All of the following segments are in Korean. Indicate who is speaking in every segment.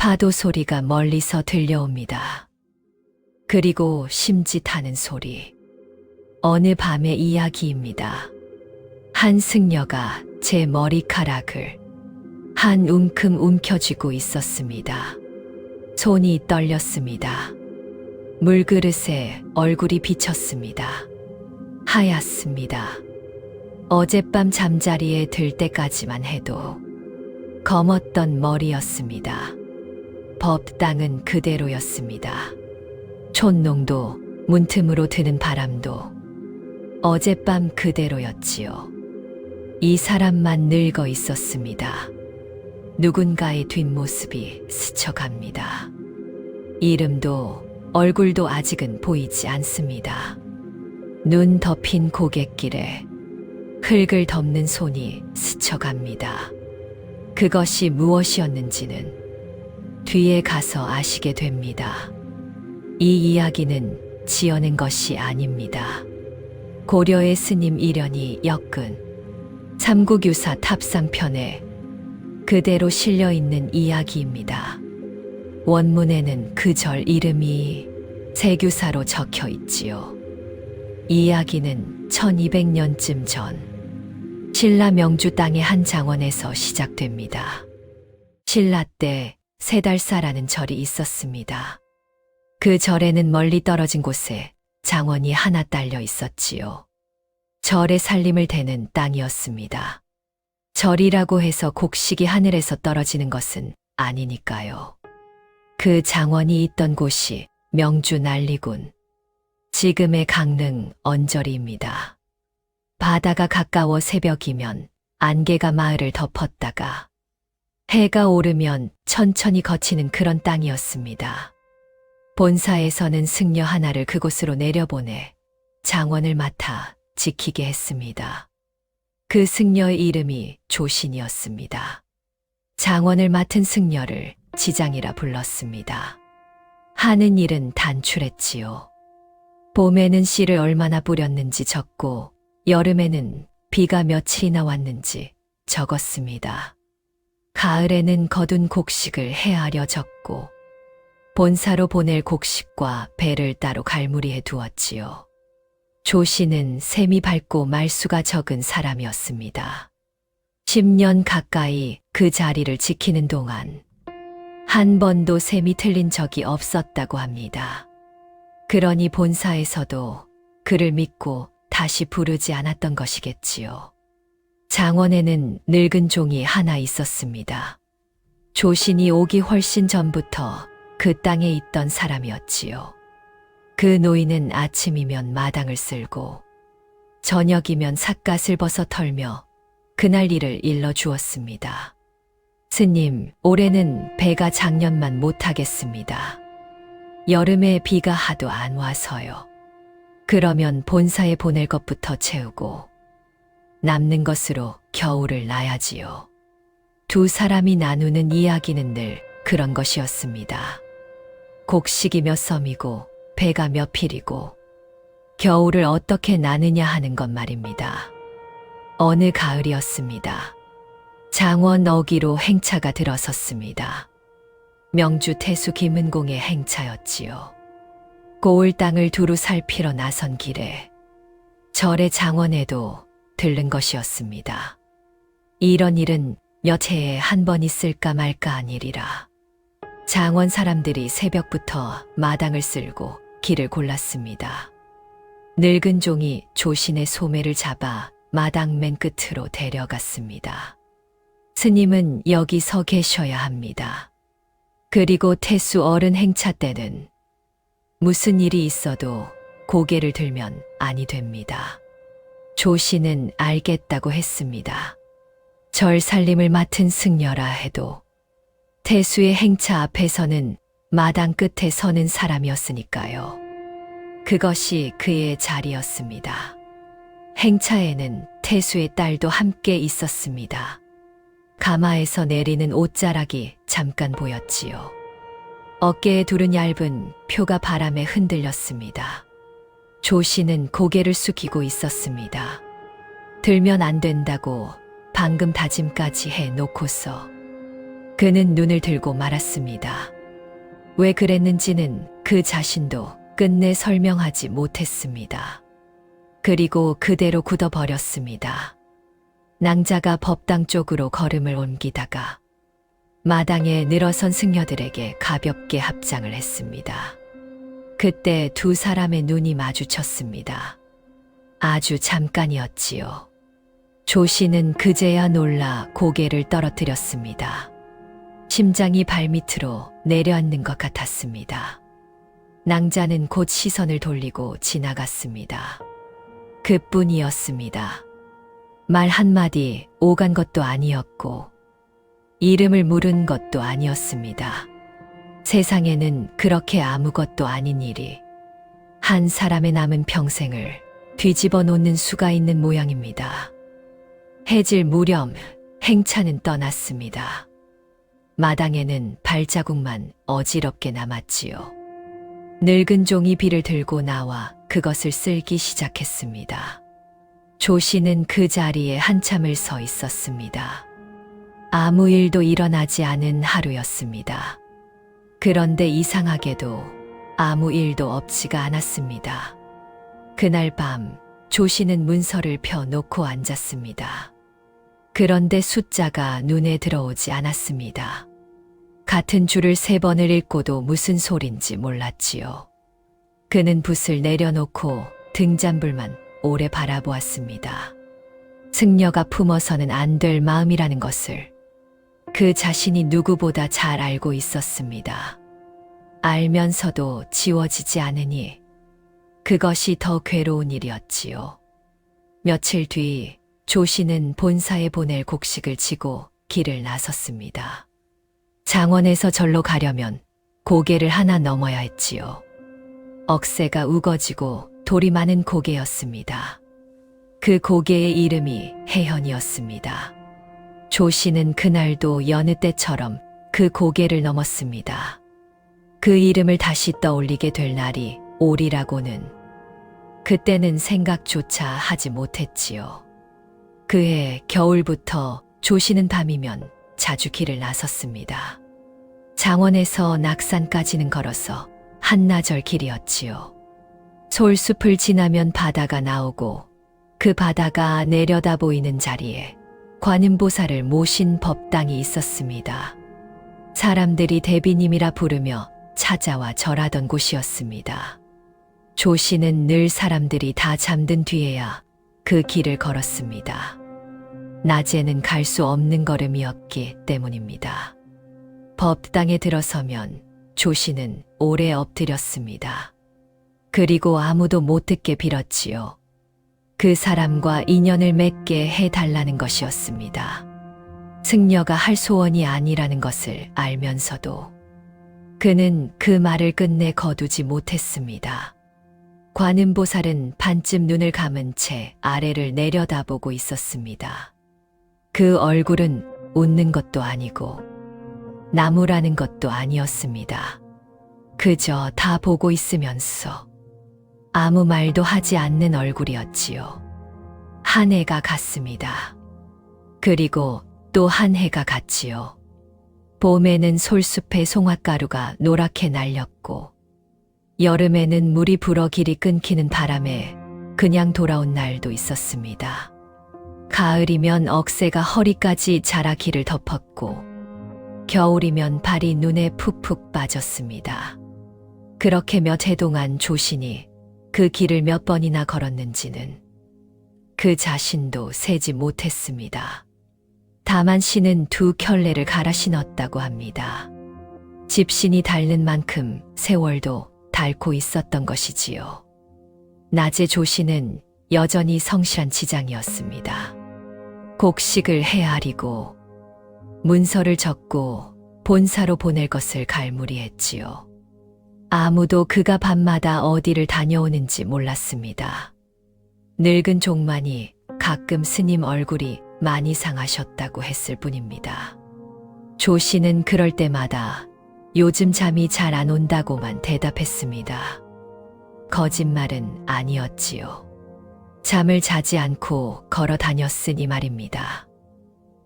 Speaker 1: 파도 소리가 멀리서 들려옵니다. 그리고 심짓하는 소리. 어느 밤의 이야기입니다. 한 승려가 제 머리카락을 한 움큼 움켜쥐고 있었습니다. 손이 떨렸습니다. 물그릇에 얼굴이 비쳤습니다. 하얗습니다. 어젯밤 잠자리에 들 때까지만 해도 검었던 머리였습니다. 법당은 그대로였습니다. 촌농도 문틈으로 드는 바람도 어젯밤 그대로였지요. 이 사람만 늙어 있었습니다. 누군가의 뒷모습이 스쳐갑니다. 이름도 얼굴도 아직은 보이지 않습니다. 눈 덮인 고갯길에 흙을 덮는 손이 스쳐갑니다. 그것이 무엇이었는지는 뒤에 가서 아시게 됩니다. 이 이야기는 지어낸 것이 아닙니다. 고려의 스님 일현이 엮은 삼국유사 탑상편에 그대로 실려있는 이야기입니다. 원문에는 그 절 이름이 세규사로 적혀 있지요. 이야기는 1200년쯤 전 신라 명주 땅의 한 장원에서 시작됩니다. 신라 때 세달사라는 절이 있었습니다. 그 절에는 멀리 떨어진 곳에 장원이 하나 딸려 있었지요. 절의 살림을 대는 땅이었습니다. 절이라고 해서 곡식이 하늘에서 떨어지는 것은 아니니까요. 그 장원이 있던 곳이 명주 난리군, 지금의 강릉 언저리입니다. 바다가 가까워 새벽이면 안개가 마을을 덮었다가 해가 오르면 천천히 거치는 그런 땅이었습니다. 본사에서는 승려 하나를 그곳으로 내려보내 장원을 맡아 지키게 했습니다. 그 승려의 이름이 조신이었습니다. 장원을 맡은 승려를 지장이라 불렀습니다. 하는 일은 단출했지요. 봄에는 씨를 얼마나 뿌렸는지 적고 여름에는 비가 며칠이나 왔는지 적었습니다. 가을에는 거둔 곡식을 헤아려 적고 본사로 보낼 곡식과 배를 따로 갈무리해 두었지요. 조씨는 셈이 밝고 말수가 적은 사람이었습니다. 10년 가까이 그 자리를 지키는 동안 한 번도 셈이 틀린 적이 없었다고 합니다. 그러니 본사에서도 그를 믿고 다시 부르지 않았던 것이겠지요. 장원에는 늙은 종이 하나 있었습니다. 조신이 오기 훨씬 전부터 그 땅에 있던 사람이었지요. 그 노인은 아침이면 마당을 쓸고 저녁이면 삿갓을 벗어 털며 그날 일을 일러주었습니다. 스님, 올해는 배가 작년만 못하겠습니다. 여름에 비가 하도 안 와서요. 그러면 본사에 보낼 것부터 채우고 남는 것으로 겨울을 나야지요. 두 사람이 나누는 이야기는 늘 그런 것이었습니다. 곡식이 몇 섬이고 배가 몇 필이고 겨울을 어떻게 나느냐 하는 것 말입니다. 어느 가을이었습니다. 장원 어기로 행차가 들어섰습니다. 명주 태수 김은공의 행차였지요. 고을 땅을 두루 살피러 나선 길에 절의 장원에도 들른 것이었습니다. 이런 일은 몇 해에 한 번 있을까 말까 한 일이라 장원 사람들이 새벽부터 마당을 쓸고 길을 골랐습니다. 늙은 종이 조신의 소매를 잡아 마당 맨 끝으로 데려갔습니다. 스님은 여기 서 계셔야 합니다. 그리고 태수 어른 행차 때는 무슨 일이 있어도 고개를 들면 아니 됩니다. 조신은 알겠다고 했습니다. 절 살림을 맡은 승려라 해도 태수의 행차 앞에서는 마당 끝에 서는 사람이었으니까요. 그것이 그의 자리였습니다. 행차에는 태수의 딸도 함께 있었습니다. 가마에서 내리는 옷자락이 잠깐 보였지요. 어깨에 두른 얇은 표가 바람에 흔들렸습니다. 조씨는 고개를 숙이고 있었습니다. 들면 안 된다고 방금 다짐까지 해놓고서 그는 눈을 들고 말았습니다. 왜 그랬는지는 그 자신도 끝내 설명하지 못했습니다. 그리고 그대로 굳어버렸습니다. 낭자가 법당 쪽으로 걸음을 옮기다가 마당에 늘어선 승려들에게 가볍게 합장을 했습니다. 그때 두 사람의 눈이 마주쳤습니다. 아주 잠깐이었지요. 조씨는 그제야 놀라 고개를 떨어뜨렸습니다. 심장이 발밑으로 내려앉는 것 같았습니다. 낭자는 곧 시선을 돌리고 지나갔습니다. 그뿐이었습니다. 말 한마디 오간 것도 아니었고 이름을 물은 것도 아니었습니다. 세상에는 그렇게 아무것도 아닌 일이 한 사람의 남은 평생을 뒤집어 놓는 수가 있는 모양입니다. 해질 무렵 행차는 떠났습니다. 마당에는 발자국만 어지럽게 남았지요. 늙은 종이 비를 들고 나와 그것을 쓸기 시작했습니다. 조씨는 그 자리에 한참을 서 있었습니다. 아무 일도 일어나지 않은 하루였습니다. 그런데 이상하게도 아무 일도 없지가 않았습니다. 그날 밤 조씨는 문서를 펴놓고 앉았습니다. 그런데 숫자가 눈에 들어오지 않았습니다. 같은 줄을 3번을 읽고도 무슨 소린지 몰랐지요. 그는 붓을 내려놓고 등잔불만 오래 바라보았습니다. 승려가 품어서는 안 될 마음이라는 것을 그 자신이 누구보다 잘 알고 있었습니다. 알면서도 지워지지 않으니 그것이 더 괴로운 일이었지요. 며칠 뒤 조씨는 본사에 보낼 곡식을 지고 길을 나섰습니다. 장원에서 절로 가려면 고개를 하나 넘어야 했지요. 억새가 우거지고 돌이 많은 고개였습니다. 그 고개의 이름이 해현이었습니다. 조씨는 그날도 여느 때처럼 그 고개를 넘었습니다. 그 이름을 다시 떠올리게 될 날이 오리라고는 그때는 생각조차 하지 못했지요. 그해 겨울부터 조씨는 밤이면 자주 길을 나섰습니다. 장원에서 낙산까지는 걸어서 한나절 길이었지요. 솔숲을 지나면 바다가 나오고 그 바다가 내려다 보이는 자리에 관음보살을 모신 법당이 있었습니다. 사람들이 대비님이라 부르며 찾아와 절하던 곳이었습니다. 조씨는 늘 사람들이 다 잠든 뒤에야 그 길을 걸었습니다. 낮에는 갈 수 없는 걸음이었기 때문입니다. 법당에 들어서면 조씨는 오래 엎드렸습니다. 그리고 아무도 못 듣게 빌었지요. 그 사람과 인연을 맺게 해달라는 것이었습니다. 승려가 할 소원이 아니라는 것을 알면서도 그는 그 말을 끝내 거두지 못했습니다. 관음보살은 반쯤 눈을 감은 채 아래를 내려다보고 있었습니다. 그 얼굴은 웃는 것도 아니고 나무라는 것도 아니었습니다. 그저 다 보고 있으면서 아무 말도 하지 않는 얼굴이었지요. 한 해가 갔습니다. 그리고 또 한 해가 갔지요. 봄에는 솔숲의 송화가루가 노랗게 날렸고 여름에는 물이 불어 길이 끊기는 바람에 그냥 돌아온 날도 있었습니다. 가을이면 억새가 허리까지 자라 길을 덮었고 겨울이면 발이 눈에 푹푹 빠졌습니다. 그렇게 몇 해 동안 조신이 그 길을 몇 번이나 걸었는지는 그 자신도 세지 못했습니다. 다만 신은 2켤레를 갈아 신었다고 합니다. 집신이 닳는 만큼 세월도 닳고 있었던 것이지요. 낮에 조신은 여전히 성실한 지장이었습니다. 곡식을 헤아리고 문서를 적고 본사로 보낼 것을 갈무리했지요. 아무도 그가 밤마다 어디를 다녀오는지 몰랐습니다. 늙은 종만이 가끔 스님 얼굴이 많이 상하셨다고 했을 뿐입니다. 조씨는 그럴 때마다 요즘 잠이 잘 안 온다고만 대답했습니다. 거짓말은 아니었지요. 잠을 자지 않고 걸어 다녔으니 말입니다.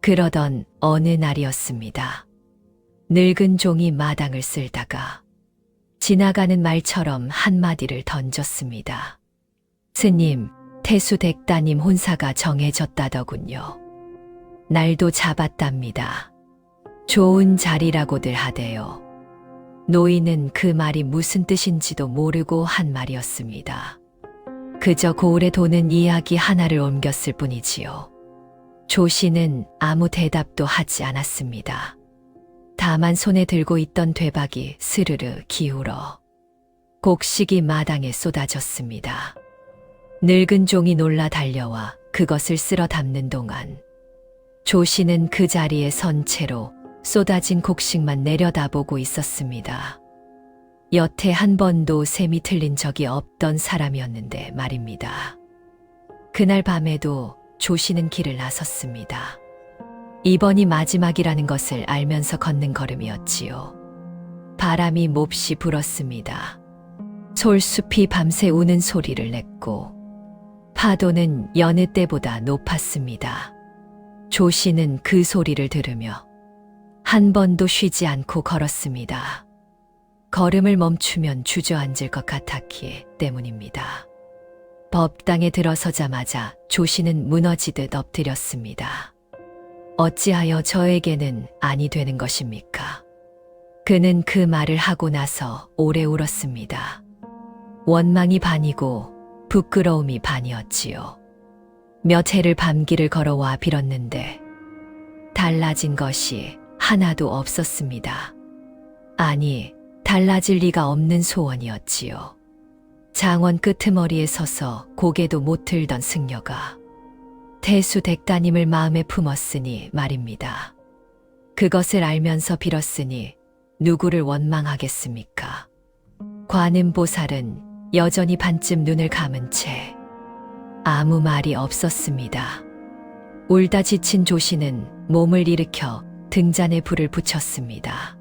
Speaker 1: 그러던 어느 날이었습니다. 늙은 종이 마당을 쓸다가 지나가는 말처럼 한마디를 던졌습니다. 스님, 태수댁따님 혼사가 정해졌다더군요. 날도 잡았답니다. 좋은 자리라고들 하대요. 노인은 그 말이 무슨 뜻인지도 모르고 한 말이었습니다. 그저 고울에 도는 이야기 하나를 옮겼을 뿐이지요. 조 씨는 아무 대답도 하지 않았습니다. 다만 손에 들고 있던 되박이 스르르 기울어 곡식이 마당에 쏟아졌습니다. 늙은 종이 놀라 달려와 그것을 쓸어 담는 동안 조 씨는 그 자리에 선 채로 쏟아진 곡식만 내려다보고 있었습니다. 여태 한 번도 셈이 틀린 적이 없던 사람이었는데 말입니다. 그날 밤에도 조 씨는 길을 나섰습니다. 이번이 마지막이라는 것을 알면서 걷는 걸음이었지요. 바람이 몹시 불었습니다. 솔숲이 밤새 우는 소리를 냈고 파도는 여느 때보다 높았습니다. 조 씨는 그 소리를 들으며 한 번도 쉬지 않고 걸었습니다. 걸음을 멈추면 주저앉을 것 같았기 때문입니다. 법당에 들어서자마자 조 씨는 무너지듯 엎드렸습니다. 어찌하여 저에게는 아니 되는 것입니까? 그는 그 말을 하고 나서 오래 울었습니다. 원망이 반이고 부끄러움이 반이었지요. 몇 해를 밤길을 걸어와 빌었는데 달라진 것이 하나도 없었습니다. 아니, 달라질 리가 없는 소원이었지요. 장원 끄트머리에 서서 고개도 못 들던 승려가 태수댁따님을 마음에 품었으니 말입니다. 그것을 알면서 빌었으니 누구를 원망하겠습니까? 관음보살은 여전히 반쯤 눈을 감은 채 아무 말이 없었습니다. 울다 지친 조 씨는 몸을 일으켜 등잔에 불을 붙였습니다.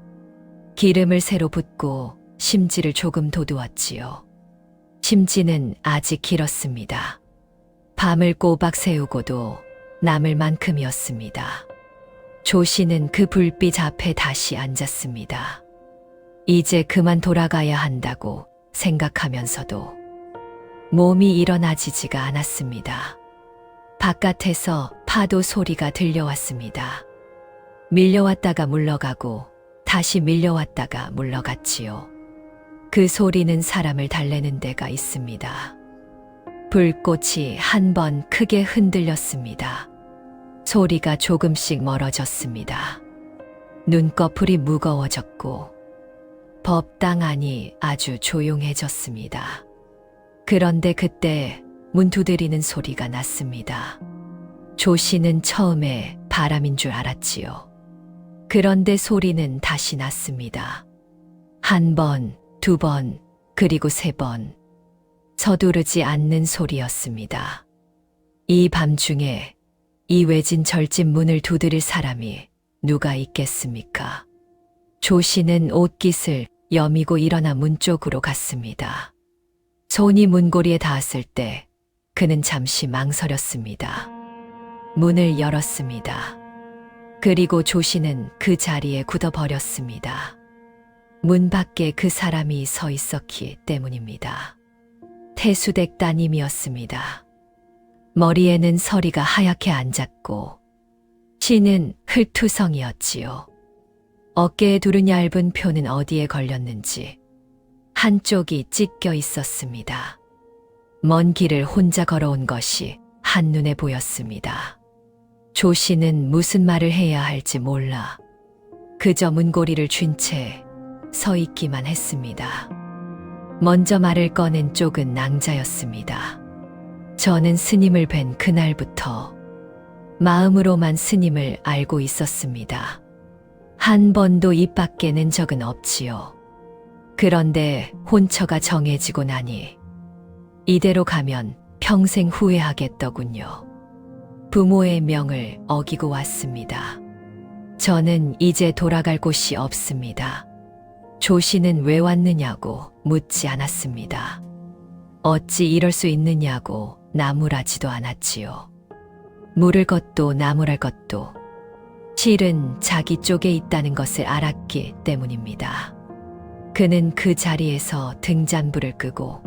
Speaker 1: 기름을 새로 붓고 심지를 조금 돋우었지요. 심지는 아직 길었습니다. 밤을 꼬박 새우고도 남을 만큼이었습니다. 조 씨는 그 불빛 앞에 다시 앉았습니다. 이제 그만 돌아가야 한다고 생각하면서도 몸이 일어나지지가 않았습니다. 바깥에서 파도 소리가 들려왔습니다. 밀려왔다가 물러가고 다시 밀려왔다가 물러갔지요. 그 소리는 사람을 달래는 데가 있습니다. 불꽃이 한 번 크게 흔들렸습니다. 소리가 조금씩 멀어졌습니다. 눈꺼풀이 무거워졌고 법당 안이 아주 조용해졌습니다. 그런데 그때 문 두드리는 소리가 났습니다. 조 씨는 처음에 바람인 줄 알았지요. 그런데 소리는 다시 났습니다. 한 번, 두 번, 그리고 세 번. 서두르지 않는 소리였습니다. 이 밤중에 이 외진 절집 문을 두드릴 사람이 누가 있겠습니까? 조 씨는 옷깃을 여미고 일어나 문 쪽으로 갔습니다. 손이 문고리에 닿았을 때 그는 잠시 망설였습니다. 문을 열었습니다. 그리고 조 씨는 그 자리에 굳어버렸습니다. 문 밖에 그 사람이 서 있었기 때문입니다. 태수댁 따님이었습니다. 머리에는 서리가 하얗게 앉았고 씨는 흙투성이었지요. 어깨에 두른 얇은 표는 어디에 걸렸는지 한쪽이 찢겨 있었습니다. 먼 길을 혼자 걸어온 것이 한눈에 보였습니다. 조 씨는 무슨 말을 해야 할지 몰라 그저 문고리를 쥔 채 서 있기만 했습니다. 먼저 말을 꺼낸 쪽은 낭자였습니다. 저는 스님을 뵌 그날부터 마음으로만 스님을 알고 있었습니다. 한 번도 입 밖에 낸 적은 없지요. 그런데 혼처가 정해지고 나니 이대로 가면 평생 후회하겠더군요. 부모의 명을 어기고 왔습니다. 저는 이제 돌아갈 곳이 없습니다. 조 씨는 왜 왔느냐고 묻지 않았습니다. 어찌 이럴 수 있느냐고 나무라지도 않았지요. 물을 것도 나무랄 것도 실은 자기 쪽에 있다는 것을 알았기 때문입니다. 그는 그 자리에서 등잔불을 끄고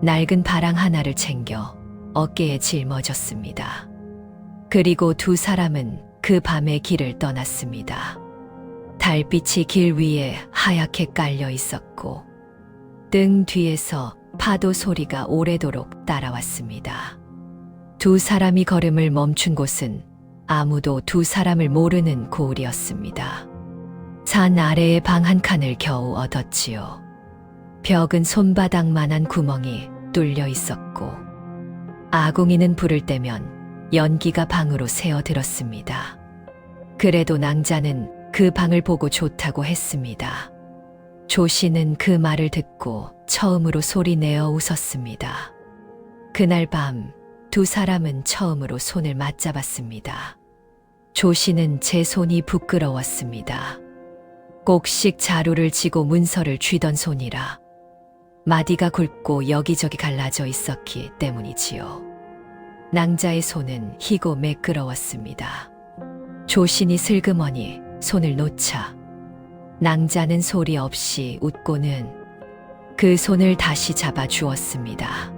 Speaker 1: 낡은 바랑 하나를 챙겨 어깨에 짊어졌습니다. 그리고 두 사람은 그 밤에 길을 떠났습니다. 달빛이 길 위에 하얗게 깔려 있었고 등 뒤에서 파도 소리가 오래도록 따라왔습니다. 두 사람이 걸음을 멈춘 곳은 아무도 두 사람을 모르는 고을이었습니다. 산 아래에 방 한 칸을 겨우 얻었지요. 벽은 손바닥만한 구멍이 뚫려 있었고 아궁이는 불을 떼면 연기가 방으로 새어들었습니다. 그래도 낭자는 그 방을 보고 좋다고 했습니다. 조 씨는 그 말을 듣고 처음으로 소리내어 웃었습니다. 그날 밤 두 사람은 처음으로 손을 맞잡았습니다. 조 씨는 제 손이 부끄러웠습니다. 꼭씩 자루를 쥐고 문서를 쥐던 손이라 마디가 굵고 여기저기 갈라져 있었기 때문이지요. 낭자의 손은 희고 매끄러웠습니다. 조신이 슬그머니 손을 놓자 낭자는 소리 없이 웃고는 그 손을 다시 잡아 주었습니다.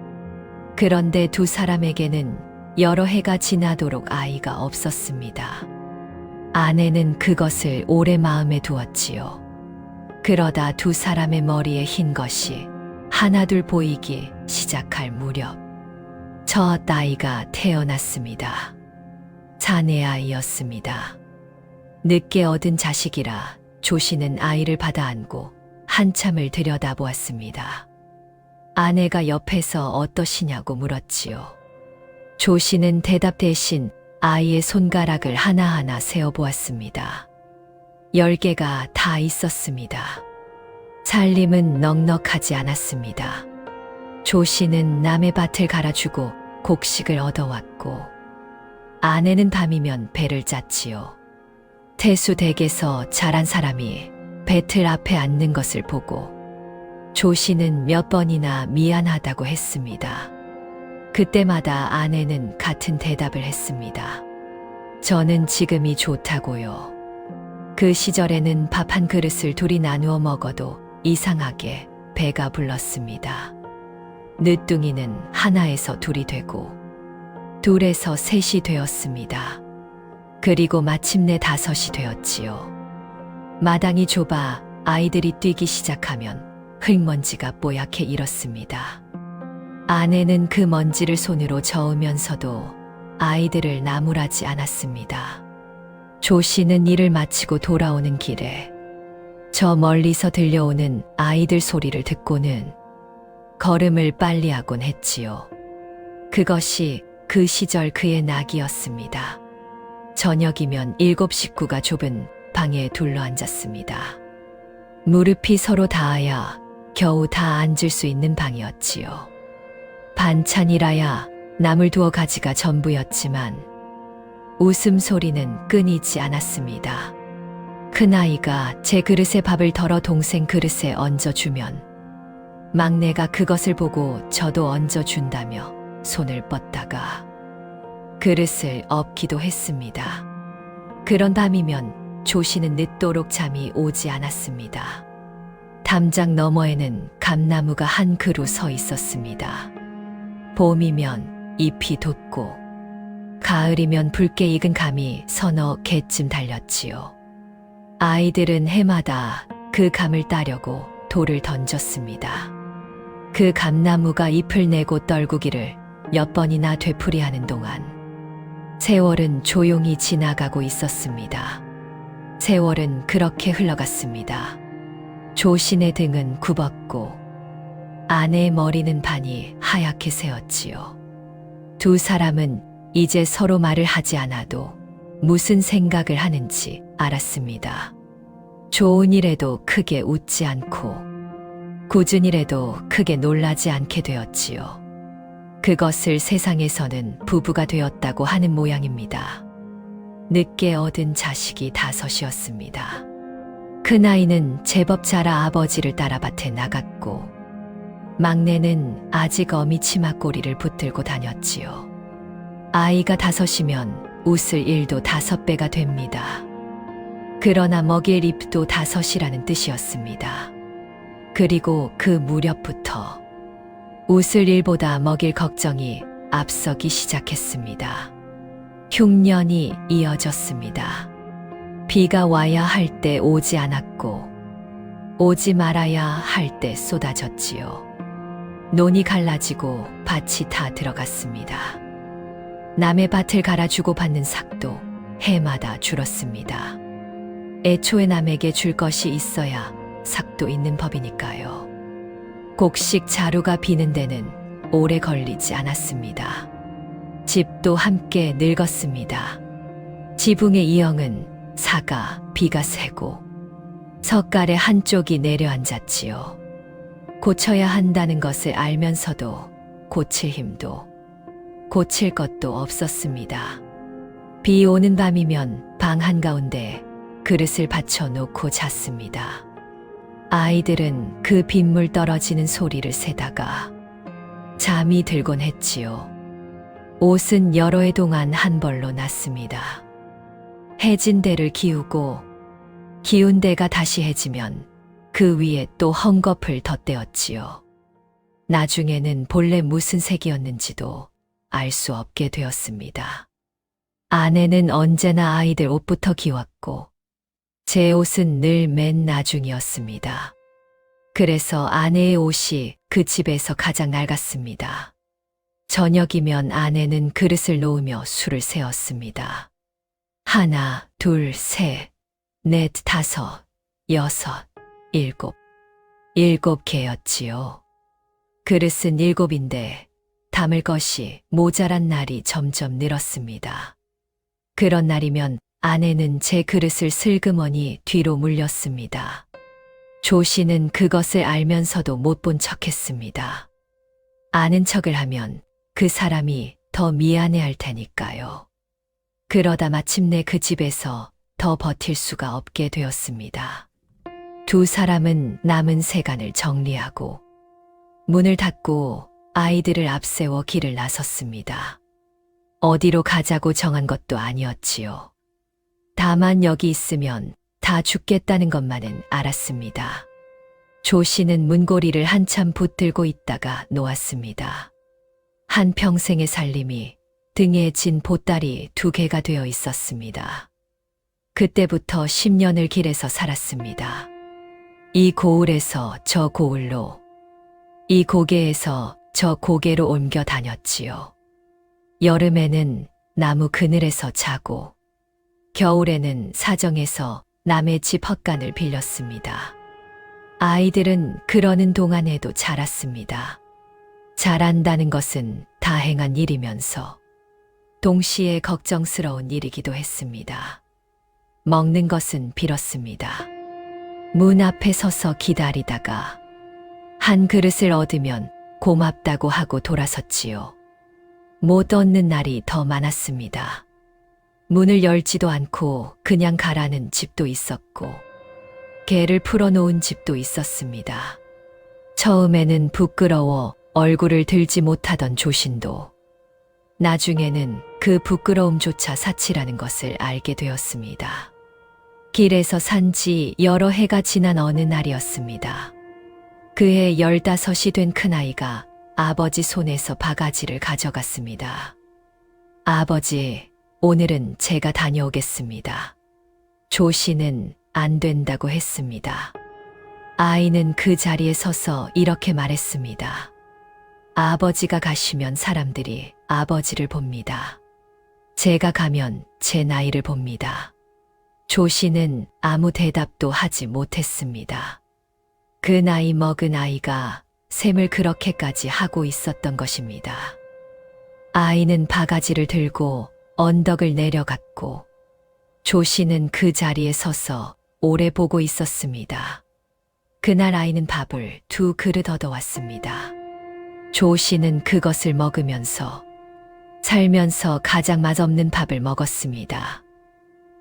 Speaker 1: 그런데 두 사람에게는 여러 해가 지나도록 아이가 없었습니다. 아내는 그것을 오래 마음에 두었지요. 그러다 두 사람의 머리에 흰 것이 하나둘 보이기 시작할 무렵 첫 아이가 태어났습니다. 사내 아이였습니다. 늦게 얻은 자식이라 조씨는 아이를 받아 안고 한참을 들여다보았습니다. 아내가 옆에서 어떠시냐고 물었지요. 조씨는 대답 대신 아이의 손가락을 하나하나 세어보았습니다. 10개가 다 있었습니다. 살림은 넉넉하지 않았습니다. 조씨는 남의 밭을 갈아주고 곡식을 얻어왔고 아내는 밤이면 배를 짰지요. 태수댁에서 자란 사람이 배틀 앞에 앉는 것을 보고 조씨는 몇 번이나 미안하다고 했습니다. 그때마다 아내는 같은 대답을 했습니다. 저는 지금이 좋다고요. 그 시절에는 밥 한 그릇을 둘이 나누어 먹어도 이상하게 배가 불렀습니다. 늦둥이는 하나에서 둘이 되고 둘에서 셋이 되었습니다. 그리고 마침내 5이 되었지요. 마당이 좁아 아이들이 뛰기 시작하면 흙먼지가 뽀얗게 일었습니다. 아내는 그 먼지를 손으로 저으면서도 아이들을 나무라지 않았습니다. 조씨는 일을 마치고 돌아오는 길에 저 멀리서 들려오는 아이들 소리를 듣고는 걸음을 빨리 하곤 했지요. 그것이 그 시절 그의 낙이었습니다. 저녁이면 7 식구가 좁은 방에 둘러앉았습니다. 무릎이 서로 닿아야 겨우 다 앉을 수 있는 방이었지요. 반찬이라야 남을 두어 가지가 전부였지만 웃음소리는 끊이지 않았습니다. 큰아이가 제 그릇에 밥을 덜어 동생 그릇에 얹어주면 막내가 그것을 보고 저도 얹어준다며 손을 뻗다가 그릇을 엎기도 했습니다. 그런 밤이면 조씨는 늦도록 잠이 오지 않았습니다. 담장 너머에는 감나무가 한 그루 서 있었습니다. 봄이면 잎이 돋고 가을이면 붉게 익은 감이 서너 개쯤 달렸지요. 아이들은 해마다 그 감을 따려고 돌을 던졌습니다. 그 감나무가 잎을 내고 떨구기를 몇 번이나 되풀이하는 동안 세월은 조용히 지나가고 있었습니다. 세월은 그렇게 흘러갔습니다. 조신의 등은 굽었고 아내의 머리는 반이 하얗게 새었지요. 두 사람은 이제 서로 말을 하지 않아도 무슨 생각을 하는지 알았습니다. 좋은 일에도 크게 웃지 않고 굳은 일에도 크게 놀라지 않게 되었지요. 그것을 세상에서는 부부가 되었다고 하는 모양입니다. 늦게 얻은 자식이 5이었습니다. 큰아이는 제법 자라 아버지를 따라 밭에 나갔고 막내는 아직 어미 치마꼬리를 붙들고 다녔지요. 아이가 5이면 웃을 일도 5배가 됩니다. 그러나 먹일 입도 5이라는 뜻이었습니다. 그리고 그 무렵부터 웃을 일보다 먹일 걱정이 앞서기 시작했습니다. 흉년이 이어졌습니다. 비가 와야 할 때 오지 않았고 오지 말아야 할 때 쏟아졌지요. 논이 갈라지고 밭이 다 들어갔습니다. 남의 밭을 갈아주고 받는 삭도 해마다 줄었습니다. 애초에 남에게 줄 것이 있어야 삭도 있는 법이니까요. 곡식 자루가 비는 데는 오래 걸리지 않았습니다. 집도 함께 늙었습니다. 지붕의 이형은 사가 비가 새고 석갈의 한쪽이 내려앉았지요. 고쳐야 한다는 것을 알면서도 고칠 힘도 고칠 것도 없었습니다. 비 오는 밤이면 방 한가운데 그릇을 받쳐놓고 잤습니다. 아이들은 그 빗물 떨어지는 소리를 새다가 잠이 들곤 했지요. 옷은 여러 해 동안 한 벌로 났습니다. 해진 데를 기우고 기운 데가 다시 해지면 그 위에 또 헝겊을 덧대었지요. 나중에는 본래 무슨 색이었는지도 알 수 없게 되었습니다. 아내는 언제나 아이들 옷부터 기웠고 제 옷은 늘 맨 나중이었습니다. 그래서 아내의 옷이 그 집에서 가장 낡았습니다. 저녁이면 아내는 그릇을 놓으며 술을 세었습니다. 1, 2, 3, 4, 5, 6, 7, 7개였지요. 그릇은 7인데 담을 것이 모자란 날이 점점 늘었습니다. 그런 날이면 아내는 제 그릇을 슬그머니 뒤로 물렸습니다. 조 씨는 그것을 알면서도 못 본 척했습니다. 아는 척을 하면 그 사람이 더 미안해할 테니까요. 그러다 마침내 그 집에서 더 버틸 수가 없게 되었습니다. 두 사람은 남은 세간을 정리하고 문을 닫고 아이들을 앞세워 길을 나섰습니다. 어디로 가자고 정한 것도 아니었지요. 다만 여기 있으면 다 죽겠다는 것만은 알았습니다. 조 씨는 문고리를 한참 붙들고 있다가 놓았습니다. 한평생의 살림이 등에 진 보따리 2개가 되어 있었습니다. 그때부터 10년을 길에서 살았습니다. 이 고을에서 저 고을로, 이 고개에서 저 고개로 옮겨 다녔지요. 여름에는 나무 그늘에서 자고, 겨울에는 사정에서 남의 집 헛간을 빌렸습니다. 아이들은 그러는 동안에도 자랐습니다. 자란다는 것은 다행한 일이면서 동시에 걱정스러운 일이기도 했습니다. 먹는 것은 빌었습니다. 문 앞에 서서 기다리다가 한 그릇을 얻으면 고맙다고 하고 돌아섰지요. 못 얻는 날이 더 많았습니다. 문을 열지도 않고 그냥 가라는 집도 있었고 개를 풀어놓은 집도 있었습니다. 처음에는 부끄러워 얼굴을 들지 못하던 조신도 나중에는 그 부끄러움조차 사치라는 것을 알게 되었습니다. 길에서 산 지 여러 해가 지난 어느 날이었습니다. 그해 15이 된 큰아이가 아버지 손에서 바가지를 가져갔습니다. 아버지, 오늘은 제가 다녀오겠습니다. 조 씨는 안 된다고 했습니다. 아이는 그 자리에 서서 이렇게 말했습니다. 아버지가 가시면 사람들이 아버지를 봅니다. 제가 가면 제 나이를 봅니다. 조 씨는 아무 대답도 하지 못했습니다. 그 나이 먹은 아이가 셈을 그렇게까지 하고 있었던 것입니다. 아이는 바가지를 들고 언덕을 내려갔고 조 씨는 그 자리에 서서 오래 보고 있었습니다. 그날 아이는 밥을 2그릇 얻어왔습니다. 조 씨는 그것을 먹으면서 살면서 가장 맛없는 밥을 먹었습니다.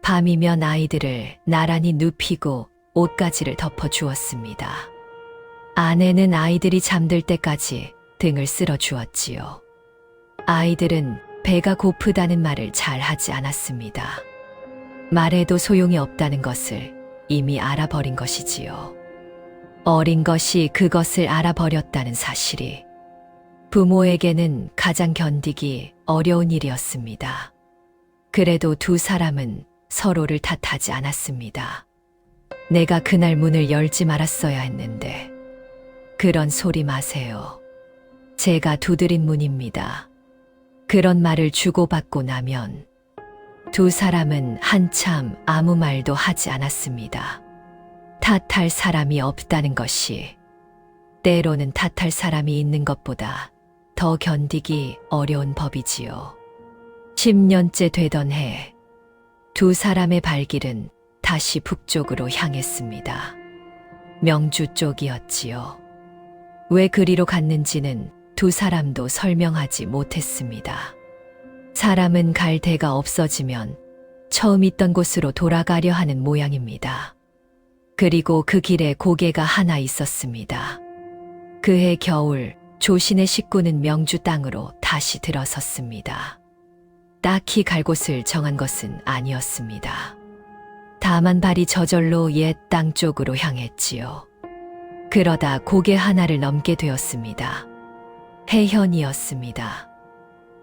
Speaker 1: 밤이면 아이들을 나란히 눕히고 옷가지를 덮어주었습니다. 아내는 아이들이 잠들 때까지 등을 쓸어주었지요. 아이들은 배가 고프다는 말을 잘 하지 않았습니다. 말해도 소용이 없다는 것을 이미 알아버린 것이지요. 어린 것이 그것을 알아버렸다는 사실이 부모에게는 가장 견디기 어려운 일이었습니다. 그래도 두 사람은 서로를 탓하지 않았습니다. 내가 그날 문을 열지 말았어야 했는데. 그런 소리 마세요. 제가 두드린 문입니다. 그런 말을 주고받고 나면 두 사람은 한참 아무 말도 하지 않았습니다. 탓할 사람이 없다는 것이 때로는 탓할 사람이 있는 것보다 더 견디기 어려운 법이지요. 10년째 되던 해, 두 사람의 발길은 다시 북쪽으로 향했습니다. 명주 쪽이었지요. 왜 그리로 갔는지는 두 사람도 설명하지 못했습니다. 사람은 갈 데가 없어지면 처음 있던 곳으로 돌아가려 하는 모양입니다. 그리고 그 길에 고개가 하나 있었습니다. 그해 겨울 조신의 식구는 명주 땅으로 다시 들어섰습니다. 딱히 갈 곳을 정한 것은 아니었습니다. 다만 발이 저절로 옛 땅 쪽으로 향했지요. 그러다 고개 하나를 넘게 되었습니다. 해현이었습니다.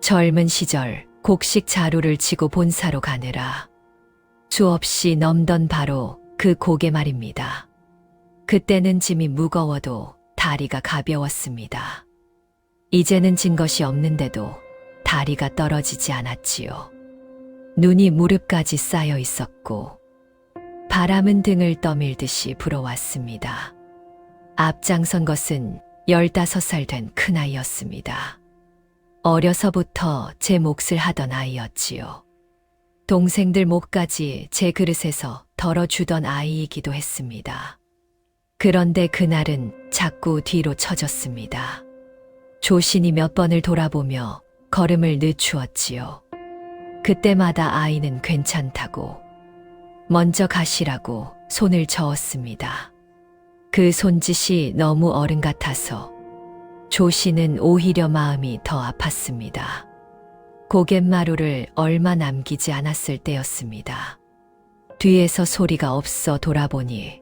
Speaker 1: 젊은 시절 곡식 자루를 치고 본사로 가느라 수없이 넘던 바로 그 고개 말입니다. 그때는 짐이 무거워도 다리가 가벼웠습니다. 이제는 진 것이 없는데도 다리가 떨어지지 않았지요. 눈이 무릎까지 쌓여 있었고 바람은 등을 떠밀듯이 불어왔습니다. 앞장선 것은 15살 된 큰아이였습니다. 어려서부터 제 몫을 하던 아이였지요. 동생들 목까지 제 그릇에서 덜어주던 아이이기도 했습니다. 그런데 그날은 자꾸 뒤로 처졌습니다. 조신이 몇 번을 돌아보며 걸음을 늦추었지요. 그때마다 아이는 괜찮다고 먼저 가시라고 손을 저었습니다. 그 손짓이 너무 어른 같아서 조씨는 오히려 마음이 더 아팠습니다. 고갯마루를 얼마 남기지 않았을 때였습니다. 뒤에서 소리가 없어 돌아보니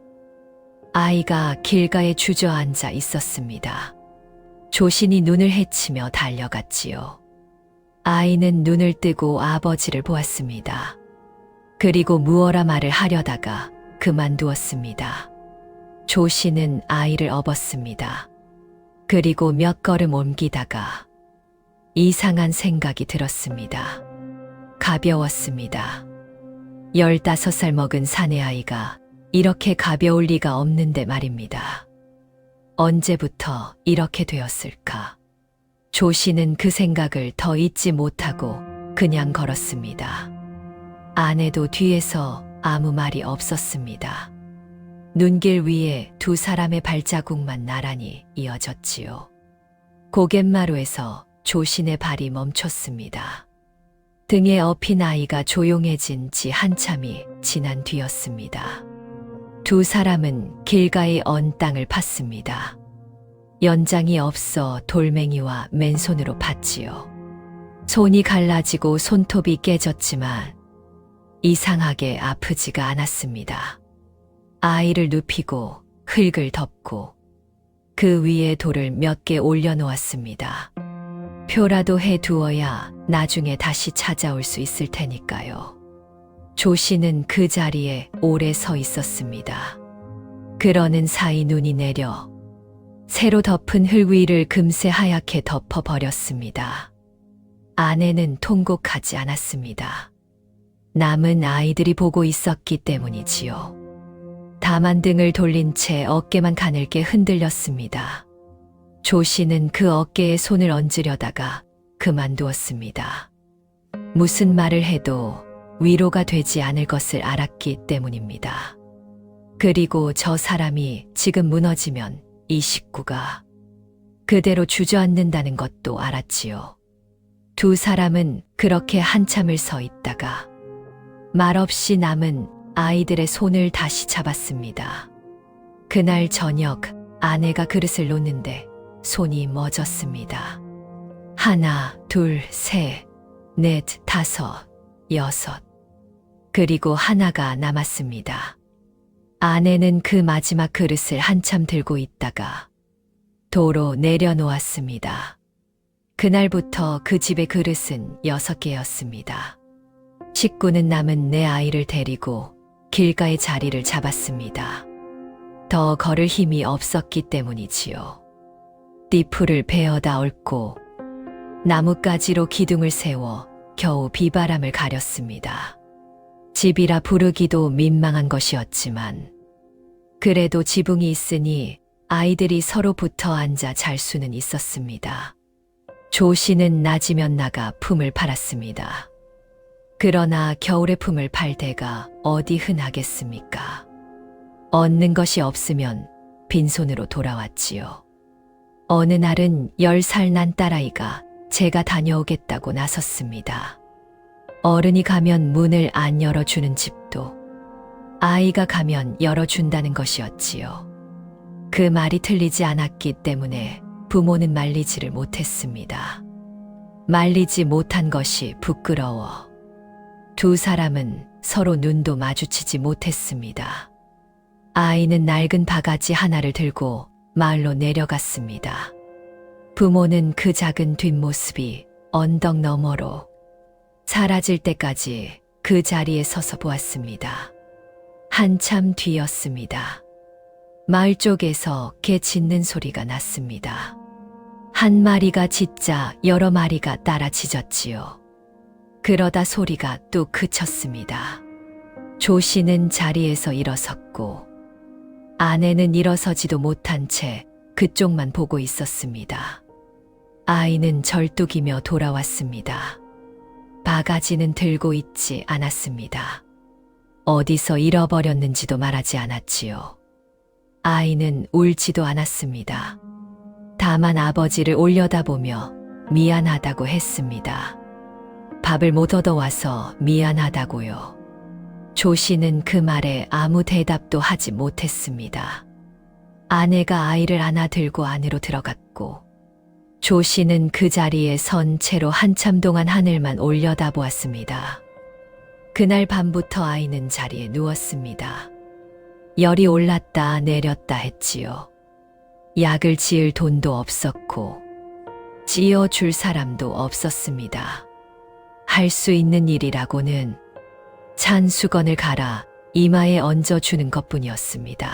Speaker 1: 아이가 길가에 주저앉아 있었습니다. 조신이 눈을 헤치며 달려갔지요. 아이는 눈을 뜨고 아버지를 보았습니다. 그리고 무어라 말을 하려다가 그만두었습니다. 조씨는 아이를 업었습니다. 그리고 몇 걸음 옮기다가 이상한 생각이 들었습니다. 가벼웠습니다. 15살 먹은 사내아이가 이렇게 가벼울 리가 없는데 말입니다. 언제부터 이렇게 되었을까? 조씨는 그 생각을 더 잊지 못하고 그냥 걸었습니다. 아내도 뒤에서 아무 말이 없었습니다. 눈길 위에 두 사람의 발자국만 나란히 이어졌지요. 고갯마루에서 조신의 발이 멈췄습니다. 등에 업힌 아이가 조용해진 지 한참이 지난 뒤였습니다. 두 사람은 길가의 언 땅을 팠습니다. 연장이 없어 돌멩이와 맨손으로 팠지요. 손이 갈라지고 손톱이 깨졌지만 이상하게 아프지가 않았습니다. 아이를 눕히고 흙을 덮고 그 위에 돌을 몇 개 올려놓았습니다. 표라도 해두어야 나중에 다시 찾아올 수 있을 테니까요. 조씨는 그 자리에 오래 서 있었습니다. 그러는 사이 눈이 내려 새로 덮은 흙 위를 금세 하얗게 덮어버렸습니다. 아내는 통곡하지 않았습니다. 남은 아이들이 보고 있었기 때문이지요. 다만 등을 돌린 채 어깨만 가늘게 흔들렸습니다. 조씨는 그 어깨에 손을 얹으려다가 그만두었습니다. 무슨 말을 해도 위로가 되지 않을 것을 알았기 때문입니다. 그리고 저 사람이 지금 무너지면 이 식구가 그대로 주저앉는다는 것도 알았지요. 두 사람은 그렇게 한참을 서 있다가 말없이 남은 아이들의 손을 다시 잡았습니다. 그날 저녁 아내가 그릇을 놓는데 손이 멎었습니다. 하나, 둘, 셋. 넷, 다섯, 여섯. 그리고 하나가 남았습니다. 아내는 그 마지막 그릇을 한참 들고 있다가 도로 내려놓았습니다. 그날부터 그 집의 그릇은 6개였습니다. 식구는 남은 내 아이를 데리고 길가의 자리를 잡았습니다. 더 걸을 힘이 없었기 때문이지요. 띠풀을 베어다 얽고 나뭇가지로 기둥을 세워 겨우 비바람을 가렸습니다. 집이라 부르기도 민망한 것이었지만 그래도 지붕이 있으니 아이들이 서로 붙어 앉아 잘 수는 있었습니다. 조 씨는 낮이면 나가 품을 팔았습니다. 그러나 겨울에 품을 팔 데가 어디 흔하겠습니까? 얻는 것이 없으면 빈손으로 돌아왔지요. 어느 날은 10살 난 딸아이가 제가 다녀오겠다고 나섰습니다. 어른이 가면 문을 안 열어주는 집도 아이가 가면 열어준다는 것이었지요. 그 말이 틀리지 않았기 때문에 부모는 말리지를 못했습니다. 말리지 못한 것이 부끄러워 두 사람은 서로 눈도 마주치지 못했습니다. 아이는 낡은 바가지 하나를 들고 마을로 내려갔습니다. 부모는 그 작은 뒷모습이 언덕 너머로 사라질 때까지 그 자리에 서서 보았습니다. 한참 뒤였습니다. 마을 쪽에서 개 짖는 소리가 났습니다. 한 마리가 짖자 여러 마리가 따라 짖었지요. 그러다 소리가 뚝 그쳤습니다. 조 씨는 자리에서 일어섰고 아내는 일어서지도 못한 채 그쪽만 보고 있었습니다. 아이는 절뚝이며 돌아왔습니다. 바가지는 들고 있지 않았습니다. 어디서 잃어버렸는지도 말하지 않았지요. 아이는 울지도 않았습니다. 다만 아버지를 올려다보며 미안하다고 했습니다. 밥을 못 얻어와서 미안하다고요. 조 씨는 그 말에 아무 대답도 하지 못했습니다. 아내가 아이를 안아 들고 안으로 들어갔고 조 씨는 그 자리에 선 채로 한참 동안 하늘만 올려다보았습니다. 그날 밤부터 아이는 자리에 누웠습니다. 열이 올랐다 내렸다 했지요. 약을 지을 돈도 없었고 지어줄 사람도 없었습니다. 할 수 있는 일이라고는 찬 수건을 갈아 이마에 얹어주는 것뿐이었습니다.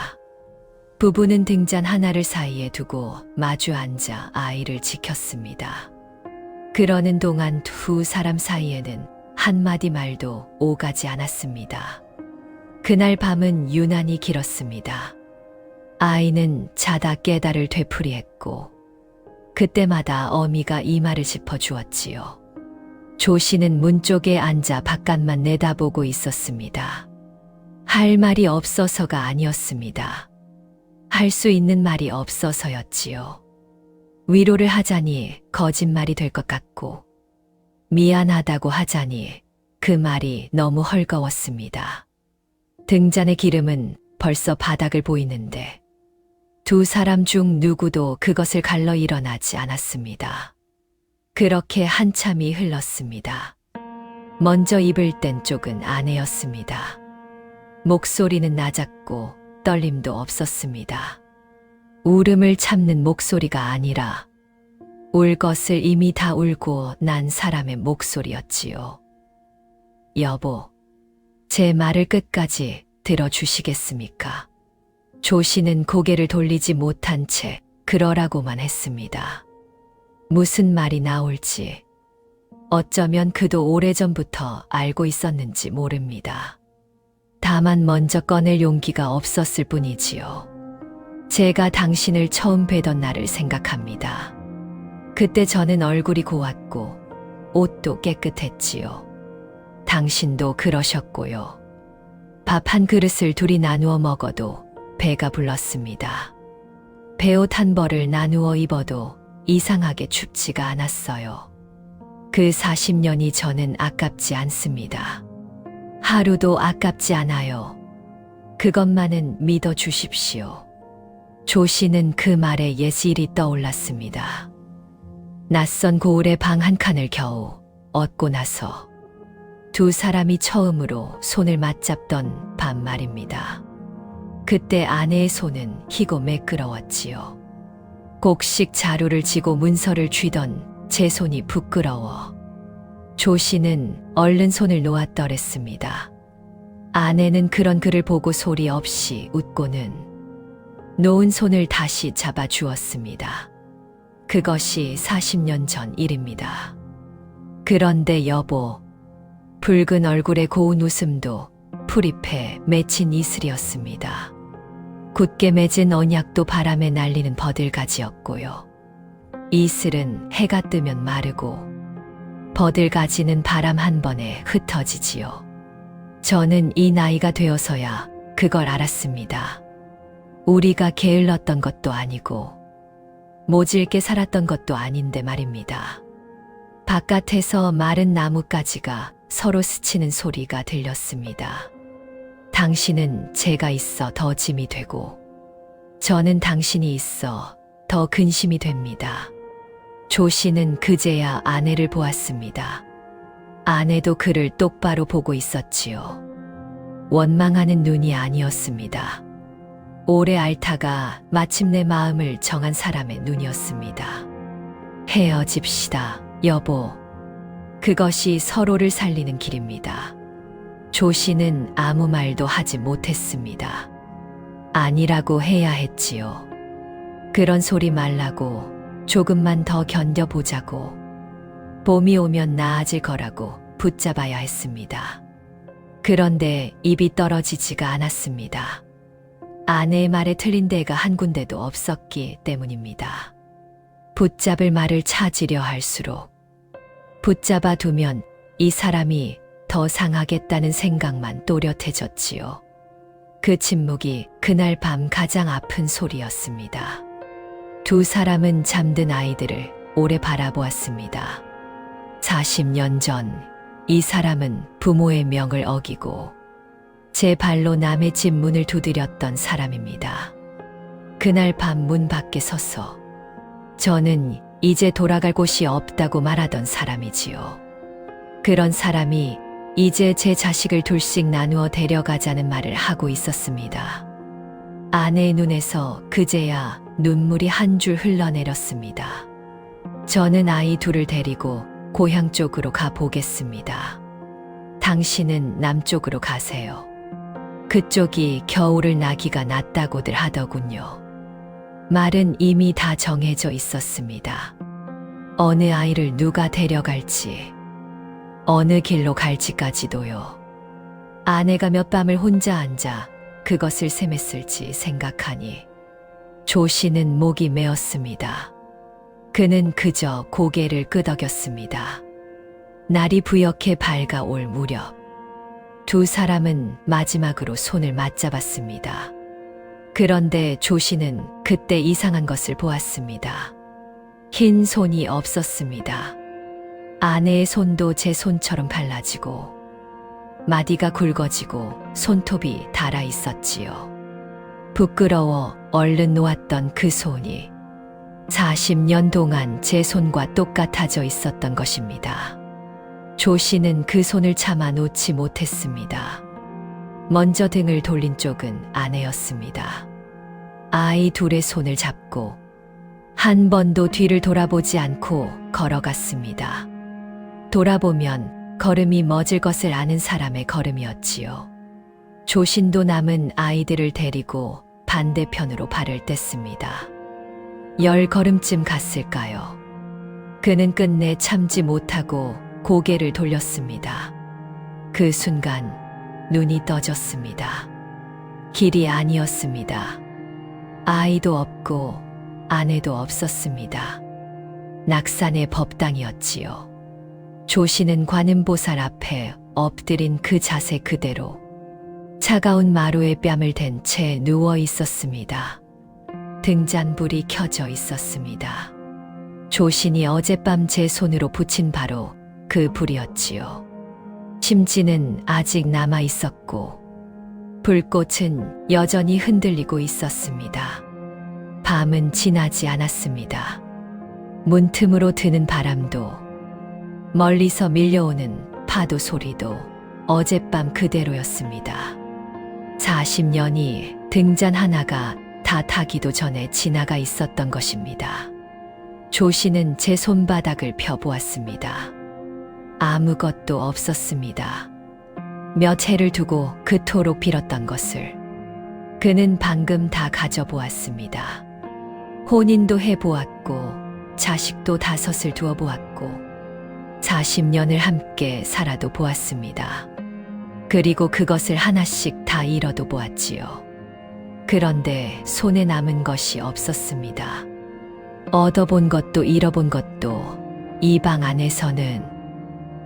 Speaker 1: 부부는 등잔 하나를 사이에 두고 마주 앉아 아이를 지켰습니다. 그러는 동안 두 사람 사이에는 한마디 말도 오가지 않았습니다. 그날 밤은 유난히 길었습니다. 아이는 자다 깨달을 되풀이했고 그때마다 어미가 이마를 짚어주었지요. 조 씨는 문 쪽에 앉아 바깥만 내다보고 있었습니다. 할 말이 없어서가 아니었습니다. 할 수 있는 말이 없어서였지요. 위로를 하자니 거짓말이 될 것 같고 미안하다고 하자니 그 말이 너무 헐거웠습니다. 등잔의 기름은 벌써 바닥을 보이는데 두 사람 중 누구도 그것을 갈러 일어나지 않았습니다. 그렇게 한참이 흘렀습니다. 먼저 입을 뗀 쪽은 아내였습니다. 목소리는 낮았고 떨림도 없었습니다. 울음을 참는 목소리가 아니라 울 것을 이미 다 울고 난 사람의 목소리였지요. 여보, 제 말을 끝까지 들어주시겠습니까? 조 씨는 고개를 돌리지 못한 채 그러라고만 했습니다. 무슨 말이 나올지 어쩌면 그도 오래전부터 알고 있었는지 모릅니다. 다만 먼저 꺼낼 용기가 없었을 뿐이지요. 제가 당신을 처음 뵈던 날을 생각합니다. 그때 저는 얼굴이 고왔고 옷도 깨끗했지요. 당신도 그러셨고요. 밥 한 그릇을 둘이 나누어 먹어도 배가 불렀습니다. 배옷 한 벌을 나누어 입어도 이상하게 춥지가 않았어요. 그 40년이 저는 아깝지 않습니다. 하루도 아깝지 않아요. 그것만은 믿어 주십시오. 조 씨는 그 말에 옛일이 떠올랐습니다. 낯선 고을의 방 한 칸을 겨우 얻고 나서 두 사람이 처음으로 손을 맞잡던 밤 말입니다. 그때 아내의 손은 희고 매끄러웠지요. 곡식 자루를 쥐고 문서를 쥐던 제 손이 부끄러워 조 씨는 얼른 손을 놓았더랬습니다. 아내는 그런 그를 보고 소리 없이 웃고는 놓은 손을 다시 잡아주었습니다. 그것이 40년 전 일입니다. 그런데 여보, 붉은 얼굴의 고운 웃음도 풀잎에 맺힌 이슬이었습니다. 굳게 맺은 언약도 바람에 날리는 버들가지였고요. 이슬은 해가 뜨면 마르고 버들가지는 바람 한 번에 흩어지지요. 저는 이 나이가 되어서야 그걸 알았습니다. 우리가 게을렀던 것도 아니고 모질게 살았던 것도 아닌데 말입니다. 바깥에서 마른 나뭇가지가 서로 스치는 소리가 들렸습니다. 당신은 제가 있어 더 짐이 되고 저는 당신이 있어 더 근심이 됩니다. 조 씨는 그제야 아내를 보았습니다. 아내도 그를 똑바로 보고 있었지요. 원망하는 눈이 아니었습니다. 오래 앓다가 마침내 마음을 정한 사람의 눈이었습니다. 헤어집시다, 여보. 그것이 서로를 살리는 길입니다. 조 씨는 아무 말도 하지 못했습니다. 아니라고 해야 했지요. 그런 소리 말라고, 조금만 더 견뎌보자고, 봄이 오면 나아질 거라고 붙잡아야 했습니다. 그런데 입이 떨어지지가 않았습니다. 아내의 말에 틀린 데가 한 군데도 없었기 때문입니다. 붙잡을 말을 찾으려 할수록 붙잡아 두면 이 사람이 더 상하겠다는 생각만 또렷해졌지요. 그 침묵이 그날 밤 가장 아픈 소리였습니다. 두 사람은 잠든 아이들을 오래 바라보았습니다. 40년 전 이 사람은 부모의 명을 어기고 제 발로 남의 집 문을 두드렸던 사람입니다. 그날 밤 문 밖에 서서 저는 이제 돌아갈 곳이 없다고 말하던 사람이지요. 그런 사람이 이제 제 자식을 둘씩 나누어 데려가자는 말을 하고 있었습니다. 아내의 눈에서 그제야 눈물이 한 줄 흘러내렸습니다. 저는 아이 둘을 데리고 고향 쪽으로 가보겠습니다. 당신은 남쪽으로 가세요. 그쪽이 겨울을 나기가 낫다고들 하더군요. 말은 이미 다 정해져 있었습니다. 어느 아이를 누가 데려갈지, 어느 길로 갈지까지도요. 아내가 몇 밤을 혼자 앉아 그것을 셈했을지 생각하니 조 씨는 목이 메었습니다. 그는 그저 고개를 끄덕였습니다. 날이 부옇게 밝아올 무렵 두 사람은 마지막으로 손을 맞잡았습니다. 그런데 조 씨는 그때 이상한 것을 보았습니다. 흰 손이 없었습니다. 아내의 손도 제 손처럼 갈라지고 마디가 굵어지고 손톱이 닳아 있었지요. 부끄러워 얼른 놓았던 그 손이 40년 동안 제 손과 똑같아져 있었던 것입니다. 조 씨는 그 손을 참아 놓지 못했습니다. 먼저 등을 돌린 쪽은 아내였습니다. 아이 둘의 손을 잡고 한 번도 뒤를 돌아보지 않고 걸어갔습니다. 돌아보면 걸음이 멎을 것을 아는 사람의 걸음이었지요. 조신도 남은 아이들을 데리고 반대편으로 발을 뗐습니다. 10걸음쯤 갔을까요? 그는 끝내 참지 못하고 고개를 돌렸습니다. 그 순간 눈이 떠졌습니다. 길이 아니었습니다. 아이도 없고 아내도 없었습니다. 낙산의 법당이었지요. 조씨는 관음보살 앞에 엎드린 그 자세 그대로 차가운 마루에 뺨을 댄 채 누워 있었습니다. 등잔불이 켜져 있었습니다. 조신이 어젯밤 제 손으로 붙인 바로 그 불이었지요. 심지는 아직 남아 있었고 불꽃은 여전히 흔들리고 있었습니다. 밤은 지나지 않았습니다. 문틈으로 드는 바람도 멀리서 밀려오는 파도 소리도 어젯밤 그대로였습니다. 40년이 등잔 하나가 다 타기도 전에 지나가 있었던 것입니다. 조 씨는 제 손바닥을 펴보았습니다. 아무것도 없었습니다. 몇 해를 두고 그토록 빌었던 것을 그는 방금 다 가져보았습니다. 혼인도 해보았고 자식도 5을 두어보았고 40년을 함께 살아도 보았습니다. 그리고 그것을 하나씩 다 잃어도 보았지요. 그런데 손에 남은 것이 없었습니다. 얻어본 것도 잃어본 것도 이 방 안에서는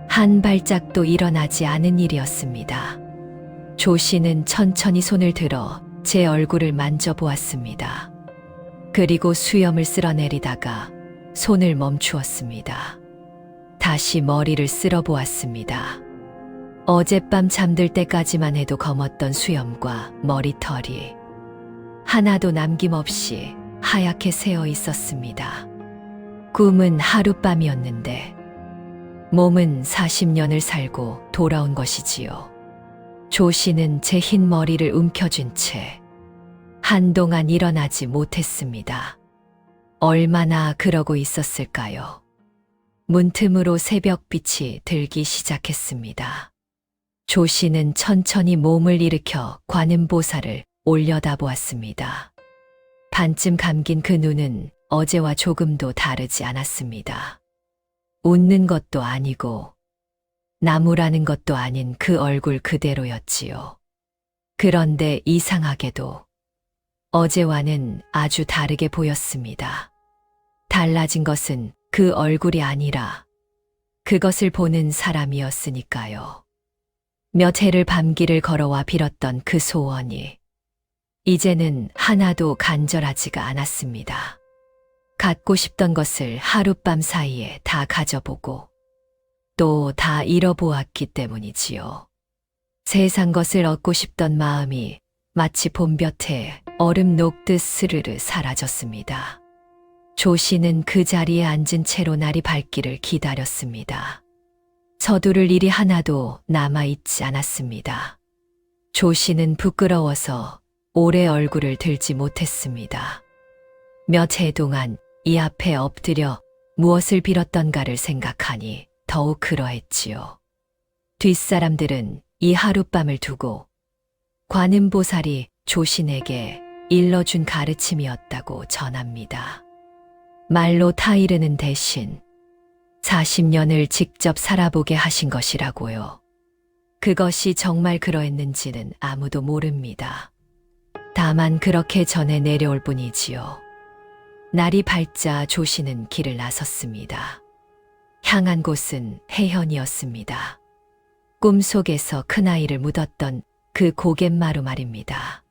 Speaker 1: 한 발짝도 일어나지 않은 일이었습니다. 조 씨는 천천히 손을 들어 제 얼굴을 만져보았습니다. 그리고 수염을 쓸어내리다가 손을 멈추었습니다. 다시 머리를 쓸어보았습니다. 어젯밤 잠들 때까지만 해도 검었던 수염과 머리털이 하나도 남김없이 하얗게 새어 있었습니다. 꿈은 하룻밤이었는데 몸은 40년을 살고 돌아온 것이지요. 조 씨는 제 흰 머리를 움켜쥔 채 한동안 일어나지 못했습니다. 얼마나 그러고 있었을까요? 문틈으로 새벽빛이 들기 시작했습니다. 조 씨는 천천히 몸을 일으켜 관음보살을 올려다보았습니다. 반쯤 감긴 그 눈은 어제와 조금도 다르지 않았습니다. 웃는 것도 아니고 나무라는 것도 아닌 그 얼굴 그대로였지요. 그런데 이상하게도 어제와는 아주 다르게 보였습니다. 달라진 것은 그 얼굴이 아니라 그것을 보는 사람이었으니까요. 몇 해를 밤길을 걸어와 빌었던 그 소원이 이제는 하나도 간절하지가 않았습니다. 갖고 싶던 것을 하룻밤 사이에 다 가져보고 또 다 잃어보았기 때문이지요. 세상 것을 얻고 싶던 마음이 마치 봄볕에 얼음 녹듯 스르르 사라졌습니다. 조 씨는 그 자리에 앉은 채로 날이 밝기를 기다렸습니다. 서두를 일이 하나도 남아있지 않았습니다. 조 씨는 부끄러워서 오래 얼굴을 들지 못했습니다. 몇 해 동안 이 앞에 엎드려 무엇을 빌었던가를 생각하니 더욱 그러했지요. 뒷사람들은 이 하룻밤을 두고 관음보살이 조신에게 일러준 가르침이었다고 전합니다. 말로 타이르는 대신 40년을 직접 살아보게 하신 것이라고요. 그것이 정말 그러했는지는 아무도 모릅니다. 다만 그렇게 전해 내려올 뿐이지요. 날이 밝자 조씨는 길을 나섰습니다. 향한 곳은 해현이었습니다. 꿈속에서 큰아이를 묻었던 그 고갯마루 말입니다.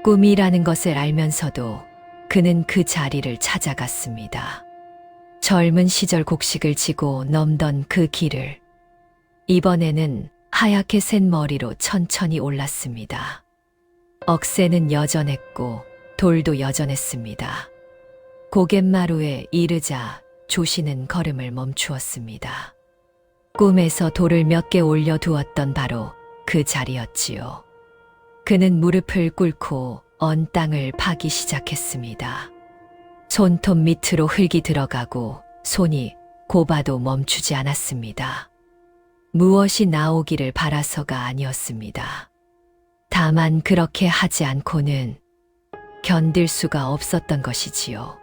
Speaker 1: 꿈이라는 것을 알면서도 그는 그 자리를 찾아갔습니다. 젊은 시절 곡식을 지고 넘던 그 길을 이번에는 하얗게 센 머리로 천천히 올랐습니다. 억새는 여전했고 돌도 여전했습니다. 고갯마루에 이르자 조씨는 걸음을 멈추었습니다. 꿈에서 돌을 몇 개 올려두었던 바로 그 자리였지요. 그는 무릎을 꿇고 언 땅을 파기 시작했습니다. 손톱 밑으로 흙이 들어가고 손이 곱아도 멈추지 않았습니다. 무엇이 나오기를 바라서가 아니었습니다. 다만 그렇게 하지 않고는 견딜 수가 없었던 것이지요.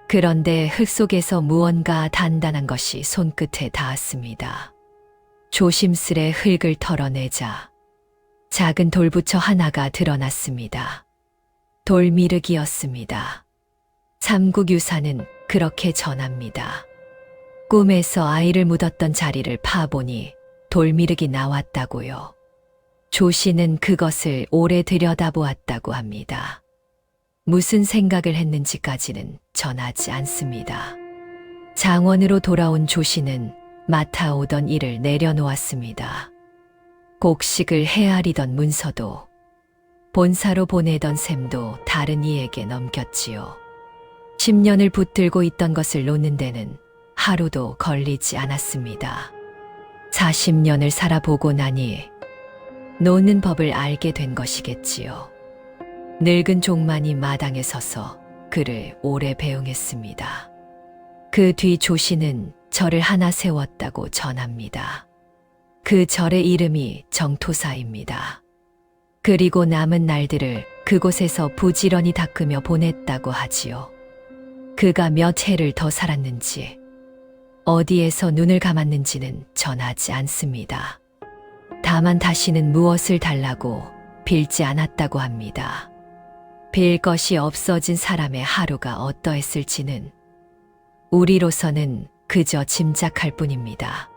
Speaker 1: 그런데 흙 속에서 무언가 단단한 것이 손끝에 닿았습니다. 조심스레 흙을 털어내자 작은 돌부처 하나가 드러났습니다. 돌미륵이었습니다. 삼국유사는 그렇게 전합니다. 꿈에서 아이를 묻었던 자리를 파보니 돌미륵이 나왔다고요. 조씨는 그것을 오래 들여다보았다고 합니다. 무슨 생각을 했는지까지는 전하지 않습니다. 장원으로 돌아온 조씨는 맡아오던 일을 내려놓았습니다. 곡식을 헤아리던 문서도 본사로 보내던 셈도 다른 이에게 넘겼지요. 10년을 붙들고 있던 것을 놓는 데는 하루도 걸리지 않았습니다. 40년을 살아보고 나니 노는 법을 알게 된 것이겠지요. 늙은 종만이 마당에 서서 그를 오래 배웅했습니다. 그 뒤 조씨는 절을 하나 세웠다고 전합니다. 그 절의 이름이 정토사입니다. 그리고 남은 날들을 그곳에서 부지런히 닦으며 보냈다고 하지요. 그가 몇 해를 더 살았는지, 어디에서 눈을 감았는지는 전하지 않습니다. 다만 다시는 무엇을 달라고 빌지 않았다고 합니다. 빌 것이 없어진 사람의 하루가 어떠했을지는 우리로서는 그저 짐작할 뿐입니다.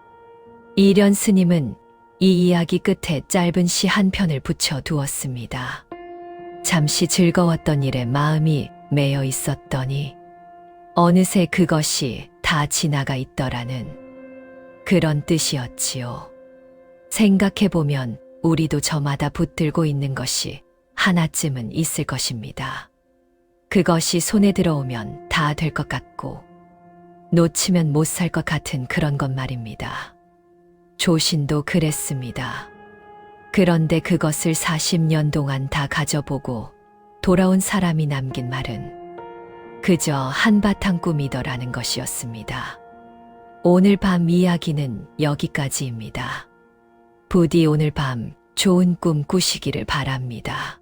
Speaker 1: 이련 스님은 이 이야기 끝에 짧은 시 한 편을 붙여 두었습니다. 잠시 즐거웠던 일에 마음이 매여 있었더니 어느새 그것이 다 지나가 있더라는 그런 뜻이었지요. 생각해보면 우리도 저마다 붙들고 있는 것이 하나쯤은 있을 것입니다. 그것이 손에 들어오면 다 될 것 같고 놓치면 못 살 것 같은 그런 것 말입니다. 조신도 그랬습니다. 그런데 그것을 40년 동안 다 가져보고 돌아온 사람이 남긴 말은 그저 한바탕 꿈이더라는 것이었습니다. 오늘 밤 이야기는 여기까지입니다. 부디 오늘 밤 좋은 꿈 꾸시기를 바랍니다.